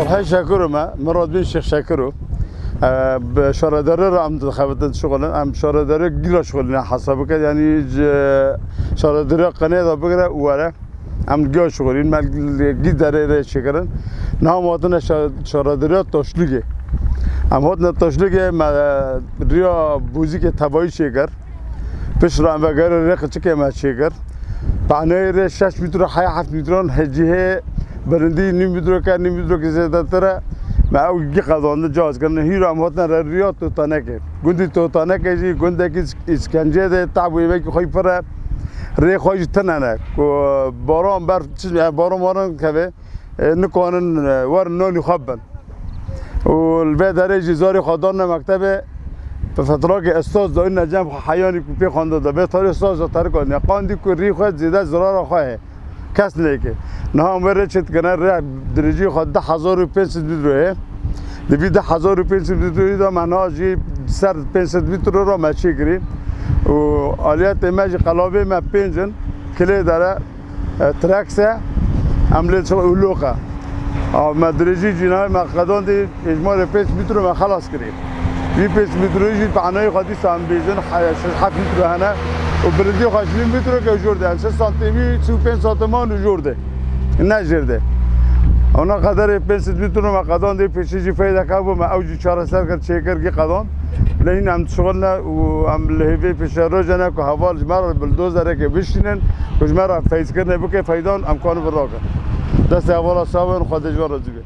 صالح شاكرو ما مراد بين شيخ شاكرو بشارداره را ام دخوات شغل ام شارداره گیلا شغل حساب کرد یعنی شارداره قناه دا بگره اوله ام گیلا شغلین مال گی داره را شکرن نام واتن شارداره تاشلیگه ام هات تاشلیگه ما ریا بوزی که تبایی شکر پیش رام وگره رق چکه ما شکر پانه را 6 متر 7 متران هجیه برندی نیم متر که زیاده تره ما اوجی قضانه جاز کنه هیرو هم هاتن ریا توتانه که گندی توتانه که جی گنده که اسکنجه ده تعبیه می که خواهی پره ری خواهی تنانه که باران بر چیز باران که نکانن ور نانی خوابن و البته در جزاری خدان مکتب به فتره که استاد داین نجم حیانی کوپی خانده ده به طور استاد تر کنه قاندی که ری خواهد زیاده زرار خواهه کس نیکه نه امروز چت کنار ره درجی خود 10,500 متره دوی 10,500 متره دا مناجی سر 500 متر را مچی کری و آلیات ماجی قلابه ما پنجن کلی داره ترکسه عملیات شو اولوکا ما درجی جنای ما قدان دی اجماع 5 متر ما خلاص کری وی 5 متری پانای خودی سام بیزن 7 متر هنه و بردی خواهش متر که جورده 3 سانتیمی 35 سانتیمان جورده نجرده اونا قدر 500 متر ما قدان دی پیشی فایده که ما اوجی 4 سر کرد چیکر کی قدان لین هم شغلنا و هم لهوی پیش رو جنا که حوال جمر بلدوزر که بشینن و جمر فایز کردن بکه فایدان امکان براقه دست اولا صابن خودش ورزیده